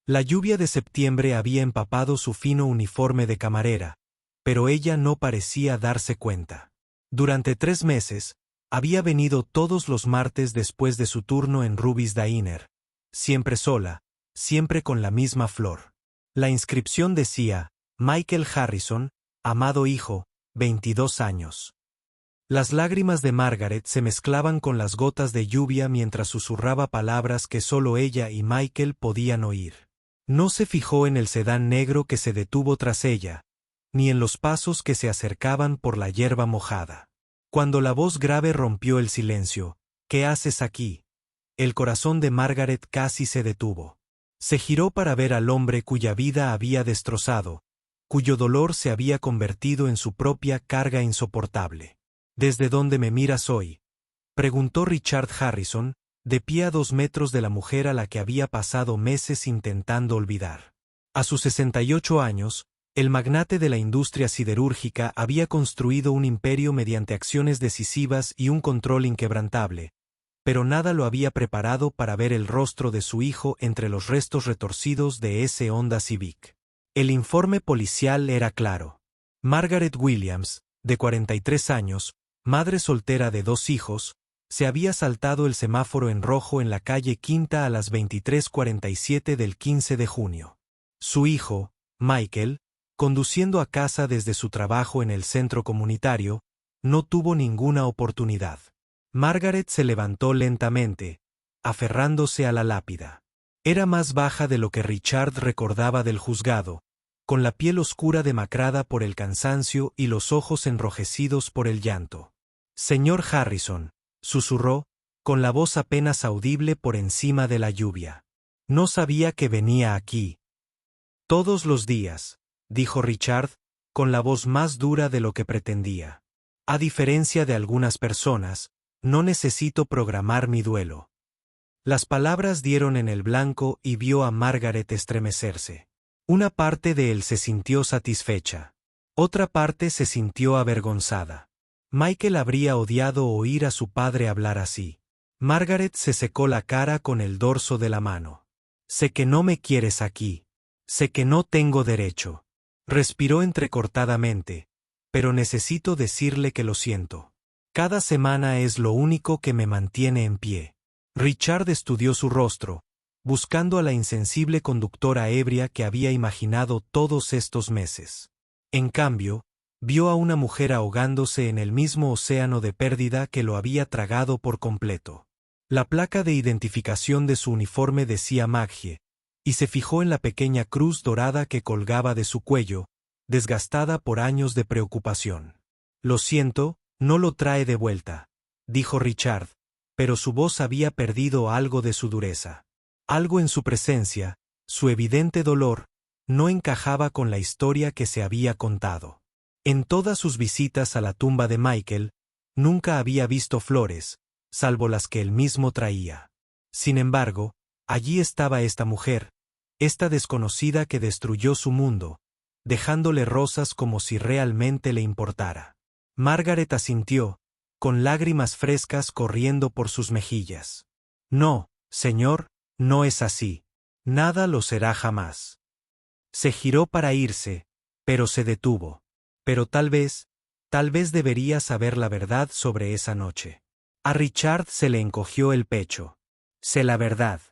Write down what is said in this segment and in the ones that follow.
La lluvia de septiembre había empapado su fino uniforme de camarera, pero ella no parecía darse cuenta. Durante 3 meses, había venido todos los martes después de su turno en Ruby's Diner, siempre sola, siempre con la misma flor. La inscripción decía, Michael Harrison, amado hijo, 22 años. Las lágrimas de Margaret se mezclaban con las gotas de lluvia mientras susurraba palabras que solo ella y Michael podían oír. No se fijó en el sedán negro que se detuvo tras ella, ni en los pasos que se acercaban por la hierba mojada. Cuando la voz grave rompió el silencio, ¿qué haces aquí? El corazón de Margaret casi se detuvo. Se giró para ver al hombre cuya vida había destrozado, cuyo dolor se había convertido en su propia carga insoportable. ¿Desde dónde me miras hoy?, preguntó Richard Harrison, de pie a 2 metros de la mujer a la que había pasado meses intentando olvidar. A sus 68 años, el magnate de la industria siderúrgica había construido un imperio mediante acciones decisivas y un control inquebrantable, pero nada lo había preparado para ver el rostro de su hijo entre los restos retorcidos de ese Honda Civic. El informe policial era claro. Margaret Williams, de 43 años, madre soltera de 2 hijos, se había saltado el semáforo en rojo en la calle Quinta a las 23:47 del 15 de junio. Su hijo, Michael, conduciendo a casa desde su trabajo en el centro comunitario, no tuvo ninguna oportunidad. Margaret se levantó lentamente, aferrándose a la lápida. Era más baja de lo que Richard recordaba del juzgado, con la piel oscura demacrada por el cansancio y los ojos enrojecidos por el llanto. Señor Harrison, susurró, con la voz apenas audible por encima de la lluvia. No sabía que venía aquí. Todos los días, dijo Richard, con la voz más dura de lo que pretendía. A diferencia de algunas personas, no necesito programar mi duelo. Las palabras dieron en el blanco y vio a Margaret estremecerse. Una parte de él se sintió satisfecha. Otra parte se sintió avergonzada. Michael habría odiado oír a su padre hablar así. Margaret se secó la cara con el dorso de la mano. Sé que no me quieres aquí. Sé que no tengo derecho. Respiró entrecortadamente, pero necesito decirle que lo siento. Cada semana es lo único que me mantiene en pie. Richard estudió su rostro, buscando a la insensible conductora ebria que había imaginado todos estos meses. En cambio, vio a una mujer ahogándose en el mismo océano de pérdida que lo había tragado por completo. La placa de identificación de su uniforme decía Maggie, y se fijó en la pequeña cruz dorada que colgaba de su cuello, desgastada por años de preocupación. Lo siento, no lo trae de vuelta, dijo Richard, pero su voz había perdido algo de su dureza. Algo en su presencia, su evidente dolor, no encajaba con la historia que se había contado. En todas sus visitas a la tumba de Michael, nunca había visto flores, salvo las que él mismo traía. Sin embargo, allí estaba esta mujer, esta desconocida que destruyó su mundo, dejándole rosas como si realmente le importara. Margaret asintió, con lágrimas frescas corriendo por sus mejillas. No, señor, no es así. Nada lo será jamás. Se giró para irse, pero se detuvo. Pero tal vez debería saber la verdad sobre esa noche. A Richard se le encogió el pecho. Sé la verdad.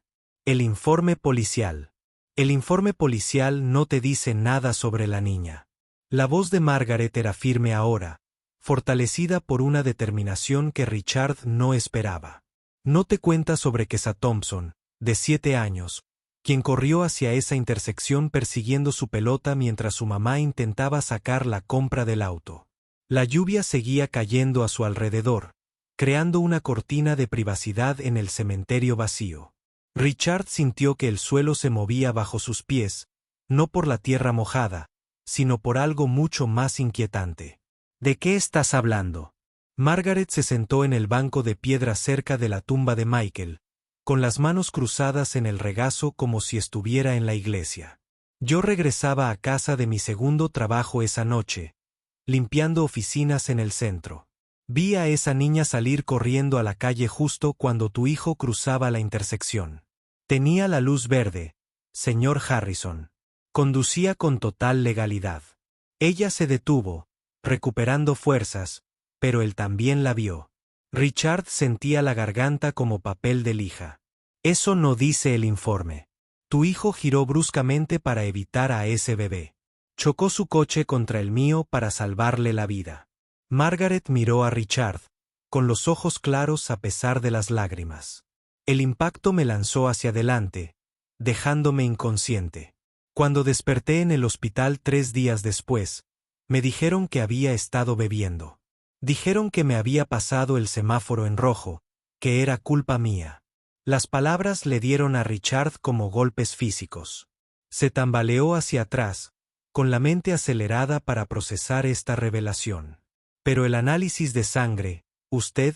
El informe policial. El informe policial no te dice nada sobre la niña. La voz de Margaret era firme ahora, fortalecida por una determinación que Richard no esperaba. No te cuenta sobre Kessa Thompson, de 7 años, quien corrió hacia esa intersección persiguiendo su pelota mientras su mamá intentaba sacar la compra del auto. La lluvia seguía cayendo a su alrededor, creando una cortina de privacidad en el cementerio vacío. Richard sintió que el suelo se movía bajo sus pies, no por la tierra mojada, sino por algo mucho más inquietante. ¿De qué estás hablando? Margaret se sentó en el banco de piedra cerca de la tumba de Michael, con las manos cruzadas en el regazo como si estuviera en la iglesia. Yo regresaba a casa de mi segundo trabajo esa noche, limpiando oficinas en el centro. Vi a esa niña salir corriendo a la calle justo cuando tu hijo cruzaba la intersección. Tenía la luz verde, señor Harrison. Conducía con total legalidad. Ella se detuvo, recuperando fuerzas, pero él también la vio. Richard sentía la garganta como papel de lija. Eso no dice el informe. Tu hijo giró bruscamente para evitar a ese bebé. Chocó su coche contra el mío para salvarle la vida. Margaret miró a Richard, con los ojos claros a pesar de las lágrimas. El impacto me lanzó hacia adelante, dejándome inconsciente. Cuando desperté en el hospital 3 días después, me dijeron que había estado bebiendo. Dijeron que me había pasado el semáforo en rojo, que era culpa mía. Las palabras le dieron a Richard como golpes físicos. Se tambaleó hacia atrás, con la mente acelerada para procesar esta revelación. Pero el análisis de sangre, usted,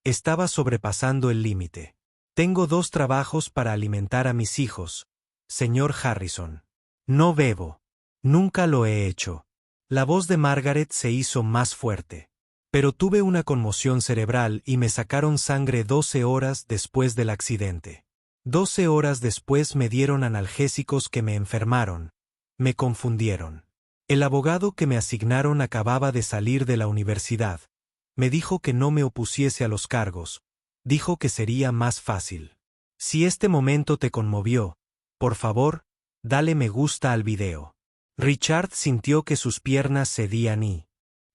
estaba sobrepasando el límite. Tengo 2 trabajos para alimentar a mis hijos, señor Harrison. No bebo. Nunca lo he hecho. La voz de Margaret se hizo más fuerte. Pero tuve una conmoción cerebral y me sacaron sangre 12 horas después del accidente. 12 horas después me dieron analgésicos que me enfermaron. Me confundieron. El abogado que me asignaron acababa de salir de la universidad. Me dijo que no me opusiese a los cargos. Dijo que sería más fácil. Si este momento te conmovió, por favor, dale me gusta al video. Richard sintió que sus piernas cedían y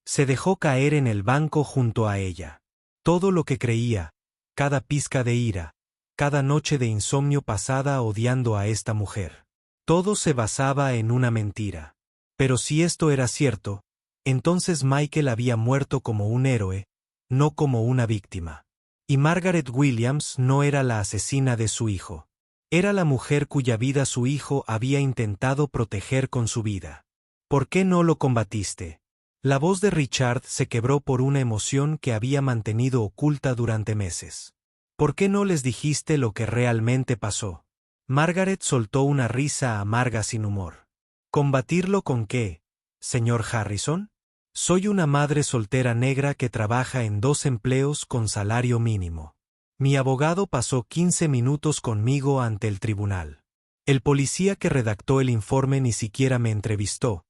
se dejó caer en el banco junto a ella. Todo lo que creía, cada pizca de ira, cada noche de insomnio pasada odiando a esta mujer. Todo se basaba en una mentira. Pero si esto era cierto, entonces Michael había muerto como un héroe, no como una víctima. Y Margaret Williams no era la asesina de su hijo. Era la mujer cuya vida su hijo había intentado proteger con su vida. ¿Por qué no lo combatiste? La voz de Richard se quebró por una emoción que había mantenido oculta durante meses. ¿Por qué no les dijiste lo que realmente pasó? Margaret soltó una risa amarga sin humor. ¿Combatirlo con qué, señor Harrison? Soy una madre soltera negra que trabaja en 2 empleos con salario mínimo. Mi abogado pasó 15 minutos conmigo ante el tribunal. El policía que redactó el informe ni siquiera me entrevistó.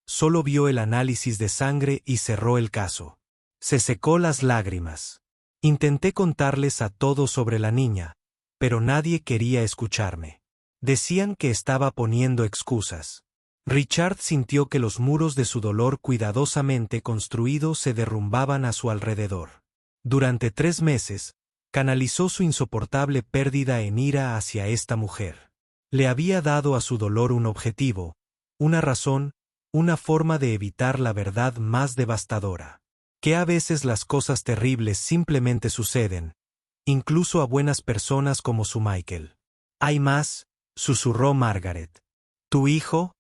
Solo vio el análisis de sangre y cerró el caso. Se secó las lágrimas. Intenté contarles a todos sobre la niña, pero nadie quería escucharme. Decían que estaba poniendo excusas. Richard sintió que los muros de su dolor cuidadosamente construido se derrumbaban a su alrededor. Durante 3 meses, canalizó su insoportable pérdida en ira hacia esta mujer. Le había dado a su dolor un objetivo, una razón, una forma de evitar la verdad más devastadora. Que a veces las cosas terribles simplemente suceden, incluso a buenas personas como su Michael. «Hay más», susurró Margaret. «¿Tu hijo?»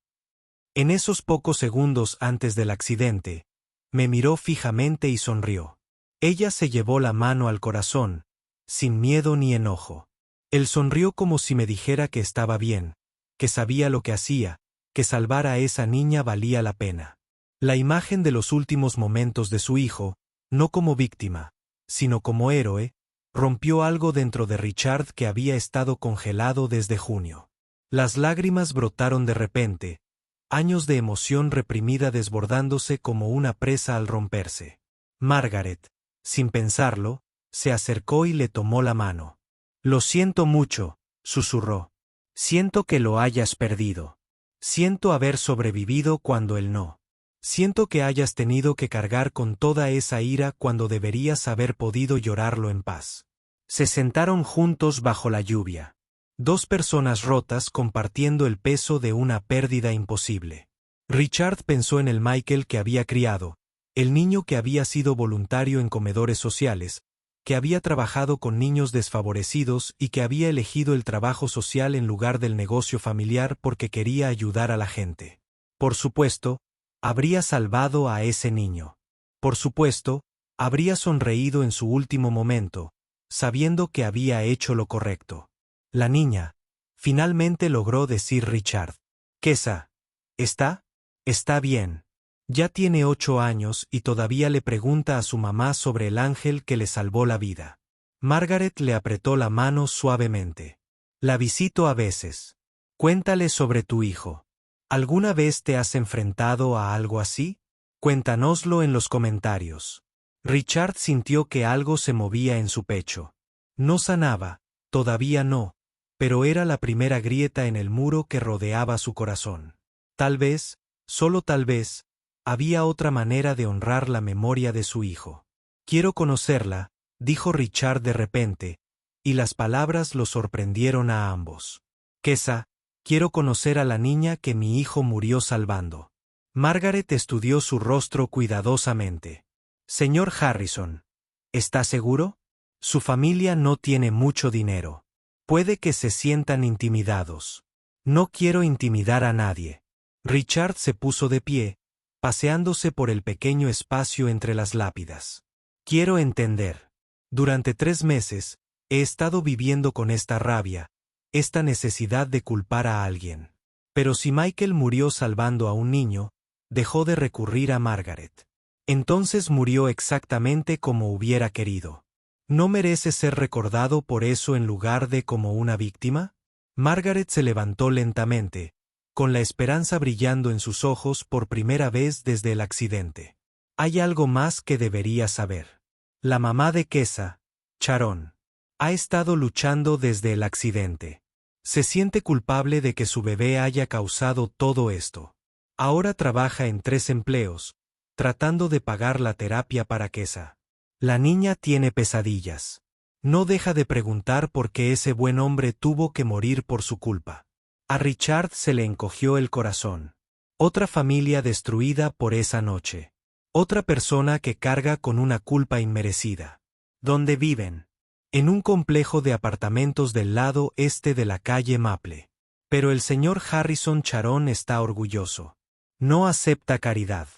En esos pocos segundos antes del accidente, me miró fijamente y sonrió. Ella se llevó la mano al corazón, sin miedo ni enojo. Él sonrió como si me dijera que estaba bien, que sabía lo que hacía, que salvar a esa niña valía la pena. La imagen de los últimos momentos de su hijo, no como víctima, sino como héroe, rompió algo dentro de Richard que había estado congelado desde junio. Las lágrimas brotaron de repente, años de emoción reprimida desbordándose como una presa al romperse. Margaret, sin pensarlo, se acercó y le tomó la mano. «Lo siento mucho», susurró. «Siento que lo hayas perdido. Siento haber sobrevivido cuando él no. Siento que hayas tenido que cargar con toda esa ira cuando deberías haber podido llorarlo en paz». Se sentaron juntos bajo la lluvia. 2 personas rotas compartiendo el peso de una pérdida imposible. Richard pensó en el Michael que había criado, el niño que había sido voluntario en comedores sociales, que había trabajado con niños desfavorecidos y que había elegido el trabajo social en lugar del negocio familiar porque quería ayudar a la gente. Por supuesto, habría salvado a ese niño. Por supuesto, habría sonreído en su último momento, sabiendo que había hecho lo correcto. La niña, finalmente logró decir Richard. «Kesa, ¿está? Está bien. Ya tiene 8 años y todavía le pregunta a su mamá sobre el ángel que le salvó la vida». Margaret le apretó la mano suavemente. «La visito a veces. Cuéntale sobre tu hijo. ¿Alguna vez te has enfrentado a algo así? Cuéntanoslo en los comentarios. Richard sintió que algo se movía en su pecho. No sanaba, todavía no, pero era la primera grieta en el muro que rodeaba su corazón. Tal vez, solo tal vez, había otra manera de honrar la memoria de su hijo. Quiero conocerla, dijo Richard de repente, y las palabras lo sorprendieron a ambos. Kesa, quiero conocer a la niña que mi hijo murió salvando. Margaret estudió su rostro cuidadosamente. Señor Harrison, ¿está seguro? Su familia no tiene mucho dinero. Puede que se sientan intimidados. No quiero intimidar a nadie. Richard se puso de pie, paseándose por el pequeño espacio entre las lápidas. Quiero entender. Durante 3 meses, he estado viviendo con esta rabia, esta necesidad de culpar a alguien. Pero si Michael murió salvando a un niño, dejó de recurrir a Margaret. Entonces murió exactamente como hubiera querido. ¿No merece ser recordado por eso en lugar de como una víctima? Margaret se levantó lentamente, con la esperanza brillando en sus ojos por primera vez desde el accidente. Hay algo más que debería saber. La mamá de Kesa, Sharon, ha estado luchando desde el accidente. Se siente culpable de que su bebé haya causado todo esto. Ahora trabaja en 3 empleos, tratando de pagar la terapia para Kesa. La niña tiene pesadillas. No deja de preguntar por qué ese buen hombre tuvo que morir por su culpa. A Richard se le encogió el corazón. Otra familia destruida por esa noche. Otra persona que carga con una culpa inmerecida. ¿Dónde viven? En un complejo de apartamentos del lado este de la calle Maple. Pero el señor Harrison Sharon está orgulloso. No acepta caridad.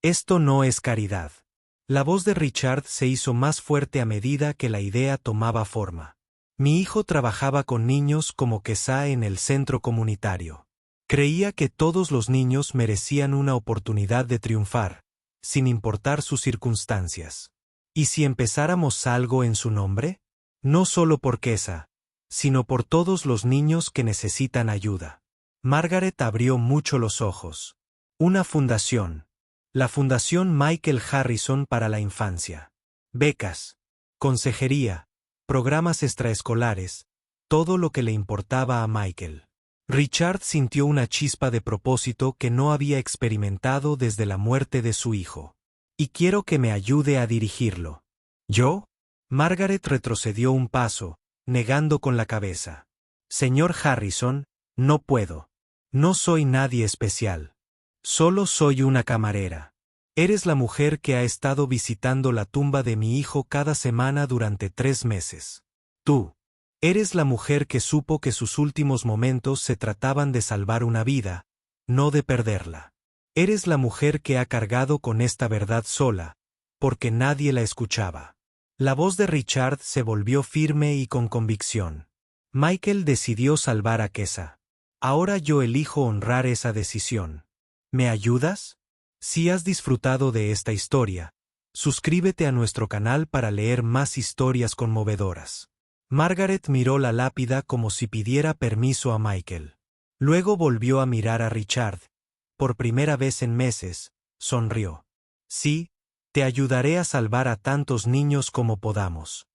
Esto no es caridad. La voz de Richard se hizo más fuerte a medida que la idea tomaba forma. Mi hijo trabajaba con niños como Kesa en el centro comunitario. Creía que todos los niños merecían una oportunidad de triunfar, sin importar sus circunstancias. ¿Y si empezáramos algo en su nombre? No solo por Kesa, sino por todos los niños que necesitan ayuda. Margaret abrió mucho los ojos. Una fundación. La Fundación Michael Harrison para la Infancia. Becas, consejería, programas extraescolares, todo lo que le importaba a Michael. Richard sintió una chispa de propósito que no había experimentado desde la muerte de su hijo. Y quiero que me ayude a dirigirlo. ¿Yo? Margaret retrocedió un paso, negando con la cabeza. Señor Harrison, no puedo. No soy nadie especial. Solo soy una camarera. Eres la mujer que ha estado visitando la tumba de mi hijo cada semana durante 3 meses. Tú. Eres la mujer que supo que sus últimos momentos se trataban de salvar una vida, no de perderla. Eres la mujer que ha cargado con esta verdad sola, porque nadie la escuchaba. La voz de Richard se volvió firme y con convicción. Michael decidió salvar a Kesa. Ahora yo elijo honrar esa decisión. ¿Me ayudas? Si has disfrutado de esta historia, suscríbete a nuestro canal para leer más historias conmovedoras. Margaret miró la lápida como si pidiera permiso a Michael. Luego volvió a mirar a Richard. Por primera vez en meses, sonrió. Sí, te ayudaré a salvar a tantos niños como podamos.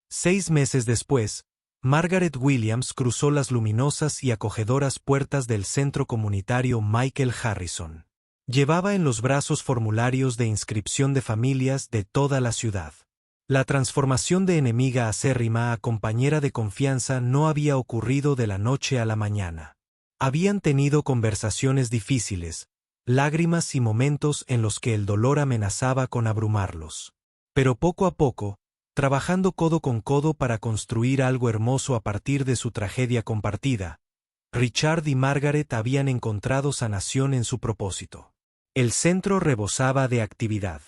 6 meses después, Margaret Williams cruzó las luminosas y acogedoras puertas del centro comunitario Michael Harrison. Llevaba en los brazos formularios de inscripción de familias de toda la ciudad. La transformación de enemiga acérrima a compañera de confianza no había ocurrido de la noche a la mañana. Habían tenido conversaciones difíciles, lágrimas y momentos en los que el dolor amenazaba con abrumarlos. Pero poco a poco, trabajando codo con codo para construir algo hermoso a partir de su tragedia compartida, Richard y Margaret habían encontrado sanación en su propósito. El centro rebosaba de actividad.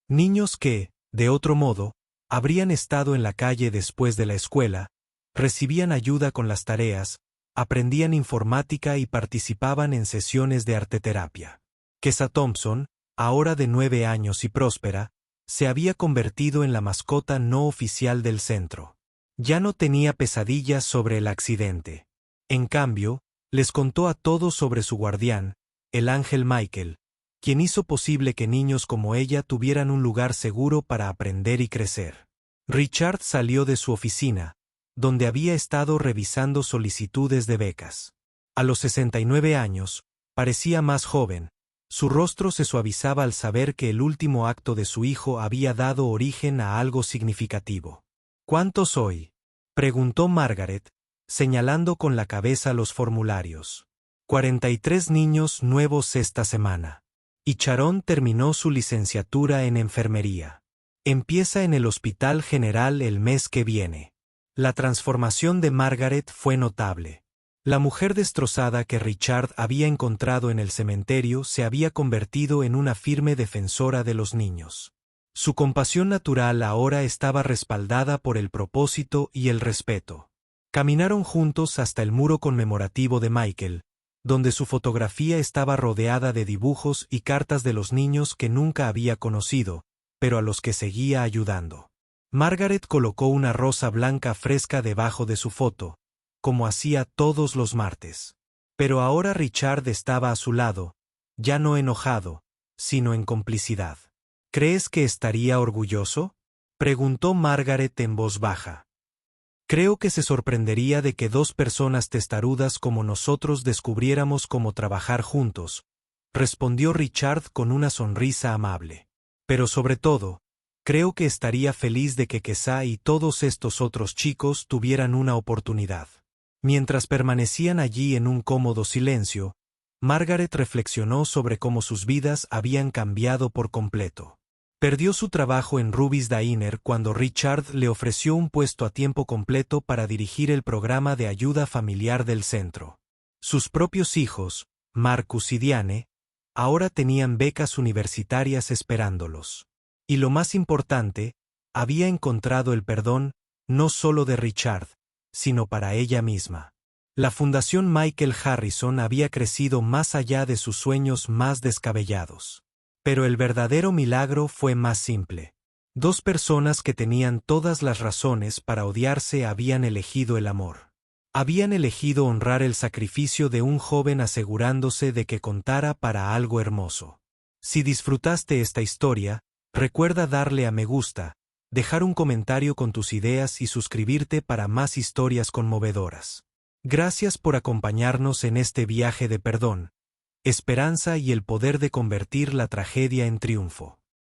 Niños que, de otro modo, habrían estado en la calle después de la escuela, recibían ayuda con las tareas, aprendían informática y participaban en sesiones de arteterapia. Kesa Thompson, ahora de 9 años y próspera, se había convertido en la mascota no oficial del centro. Ya no tenía pesadillas sobre el accidente. En cambio, Les contó a todos sobre su guardián, el ángel Michael, quien hizo posible que niños como ella tuvieran un lugar seguro para aprender y crecer. Richard salió de su oficina, donde había estado revisando solicitudes de becas. A los 69 años, parecía más joven. Su rostro se suavizaba al saber que el último acto de su hijo había dado origen a algo significativo. ¿Cuántos soy?, preguntó Margaret, señalando con la cabeza los formularios. 43 niños nuevos esta semana. Y Sharon terminó su licenciatura en enfermería. Empieza en el Hospital General el mes que viene. La transformación de Margaret fue notable. La mujer destrozada que Richard había encontrado en el cementerio se había convertido en una firme defensora de los niños. Su compasión natural ahora estaba respaldada por el propósito y el respeto. Caminaron juntos hasta el muro conmemorativo de Michael, donde su fotografía estaba rodeada de dibujos y cartas de los niños que nunca había conocido, pero a los que seguía ayudando. Margaret colocó una rosa blanca fresca debajo de su foto, como hacía todos los martes. Pero ahora Richard estaba a su lado, ya no enojado, sino en complicidad. ¿Crees que estaría orgulloso?, preguntó Margaret en voz baja. Creo que se sorprendería de que dos personas testarudas como nosotros descubriéramos cómo trabajar juntos, respondió Richard con una sonrisa amable. Pero sobre todo, creo que estaría feliz de que Kesha y todos estos otros chicos tuvieran una oportunidad. Mientras permanecían allí en un cómodo silencio, Margaret reflexionó sobre cómo sus vidas habían cambiado por completo. Perdió su trabajo en Ruby's Diner cuando Richard le ofreció un puesto a tiempo completo para dirigir el programa de ayuda familiar del centro. Sus propios hijos, Marcus y Diane, ahora tenían becas universitarias esperándolos. Y lo más importante, había encontrado el perdón, no solo de Richard, sino para ella misma. La Fundación Michael Harrison había crecido más allá de sus sueños más descabellados. Pero el verdadero milagro fue más simple. Dos personas que tenían todas las razones para odiarse habían elegido el amor. Habían elegido honrar el sacrificio de un joven asegurándose de que contara para algo hermoso. Si disfrutaste esta historia, recuerda darle a me gusta, dejar un comentario con tus ideas y suscribirte para más historias conmovedoras. Gracias por acompañarnos en este viaje de perdón, esperanza y el poder de convertir la tragedia en triunfo.